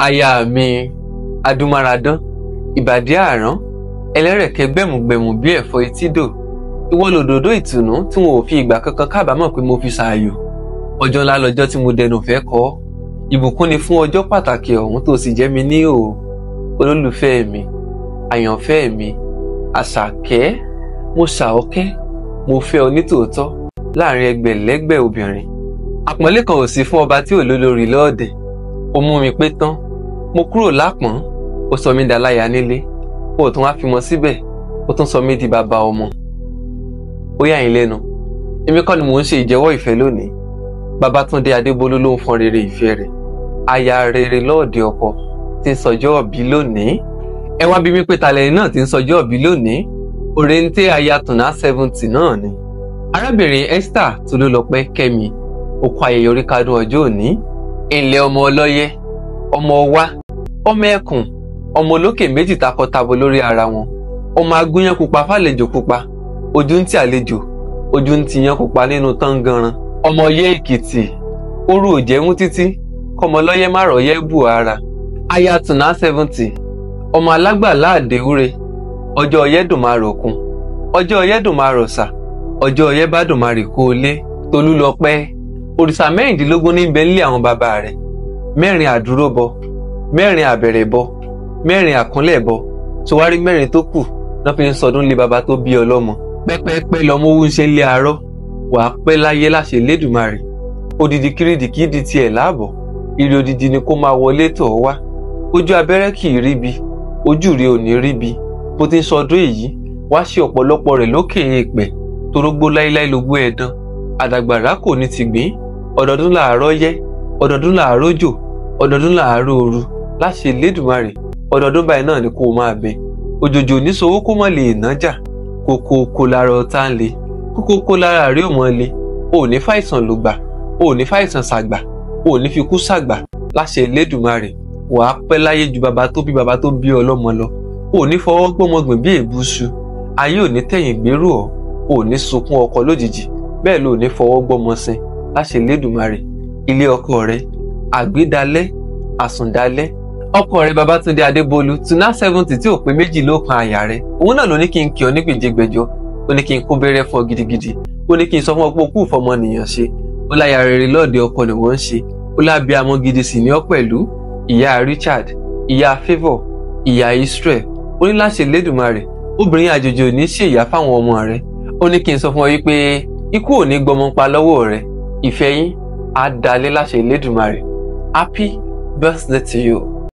aya mi adúmáradán ìbàdí àrán ẹlẹ́rẹ̀kẹ́ gbẹ̀mùgbẹ̀mù bí ẹ̀fọ́ etídò ìwọ lòdòdó ìtùnú tí wọn ò fi ìgbà kankan kábàámọ̀ pé mo fi ṣààyò ọjọ́ ńlá lọ́jọ́ tí mo dẹnu fẹ́ kọ́ ìbùkún ni fún ọjọ́ pàtàkì ọ̀hún tó sì jẹ́ mi ní o olólùfẹ́ mi àyànfẹ́ mi àṣàkẹ́ mo ṣàọ́kẹ́ mo fẹ́ ọ nítòótọ́ láàrin ẹgbẹ̀lẹ́gbẹ̀ obìnrin àpọ́nlé kan ò sí fún ọba tí ò lólórí lọ́ọ̀dẹ̀ ó mú mi pé tán mo kúrò lápọ́n ó sọ mí daláya nílé ó tún wá fi mọ́ síbẹ̀ ó tún sọ mí di bàbá ọmọ ó yà yín lẹ́nu èmi kọ́ ni mò ń ṣe ìjẹ́wọ́ ìfẹ́ lónìí Babátúndé Adébólú ló ń fọn rere ìfẹ́ rẹ̀ aya rere lọ́ọ̀dẹ ọkọ tí ń sọjọ́ òbí lónìí ẹ wá bí mi pé talẹ̀ náà tí ń sọjọ́ òbí lónìí Òrèǹté aya Tùnà 70 náà ni arábìnrin Esther Tolúlọpẹ́ Kẹ́mi ó kó ayẹyẹ orí kádùn ọjọ́ òní ilẹ̀ ọmọ ọlọ́yẹ ọmọ ọwá ọmọ ẹkùn ọmọ olókè méjì takọtabo lórí ara wọn ọmọ agúnyán pupa fàlejò pupa ojú ń ti àlejò ojú ń ti yan pupa nínú tangaran ọmọ yẹ Èkìtì oru òjẹmú títí kọmọ lọ́yẹ márọ̀yẹ bù ara aya Tùnà 70 ọmọ alágbàlá àdéhùre ọjọ́ ọyẹ́ dùn máa rọ̀kun ọjọ́ ọyẹ́ dùn máa rọ̀ṣà ọjọ́ ọyẹ́ bá dùn máa rè kó o lé Tolúlọpẹ́ òrìṣà 16 ní bẹ nílé àwọn bàbá rẹ̀ 4 àdúróbọ 4 àbẹ̀rẹ̀bọ 4 àkúnlẹ̀bọ tó wá rí 4 tó kù náà fi ń sọdún lé bàbá tó bí ọlọ́mọ pẹ́pẹ́pẹ́ lọmọ owó ń ṣe lé arọ́ wàá pẹ́ láyé láṣẹ Lédùmarè odidi kírídì kì í di tiẹ̀ láàbọ̀ ire odidi ni kó máa wọlé tọ̀ ọ́ wá ojú abẹ́rẹ́ kì í ríbi ojú rí ò ní ríbi bó ti ń sọdún èyí wá ṣe ọ̀pọ̀lọpọ̀ rẹ̀ lókè èèpẹ̀ torógbó láíláí lógbó ẹ̀dán àdàgbàrá kò ní ti gbìn ọdọọdún làárọ̀ yẹ ọdọọdún làárọ̀ jò ọdọọdún làárọ̀ ooru láṣẹ Lédùmarè ọdọọdún báyìí náà ni kó o máa bẹ òjòjò níṣòwò kó mọ̀ lè nájà kókó lára ọ̀tá ń le kókó lára rí òmọ̀ le ò ní fàìsàn ló gbà ò ní fàìsàn ṣàgbà ò ní fi kú ṣàgbà láṣẹ Lédùmarè wàá pẹ́ láyé ju bàbá tó bí ọlọ́mọ lọ ò ní fọwọ́ gbọ́mọgbìn bí èbúṣu ayé ò ní tẹ̀yìn gbérù ọ́ ò ní sunkún ọkọ lójijì bẹ́ẹ̀ ló ní fọwọ́ gbọ́mọ sin láṣẹ Lédùmarè ilé ọkọ rẹ àgbédalẹ́ àsùndalẹ́ ọkọ rẹ Babátúndé Adébólú Tùnà 70 tí ò pé méjì ló kan àyà rẹ òun náà ló ní kí n kí ọ ní gbèjégbèjọ ó ní kí n kó bẹ̀rẹ̀ fún ọ gidigidi ó ní kí n sọ fún ọ pé òkú ìfọmọnìyàn ṣe ó láya rere lọ́ọ̀dẹ ọkọ ni wọ́n ń ṣe ó lábẹ́ amọ́ gidi sì ní ọ pẹ̀lú ìyá Richard ìyá Favour ìyá Israel ó ní láṣẹ Lédùmarè obìnrin àjòjì ò ní ṣe ìyá fáwọn ọmọ rẹ ó ní kí n sọ fún ọ wípé ikú ò ní gbọmọ pa lọ́wọ́ rẹ ìfẹ́ yín á dalẹ̀ láṣẹ Lédùmarè. Happy birthday to you.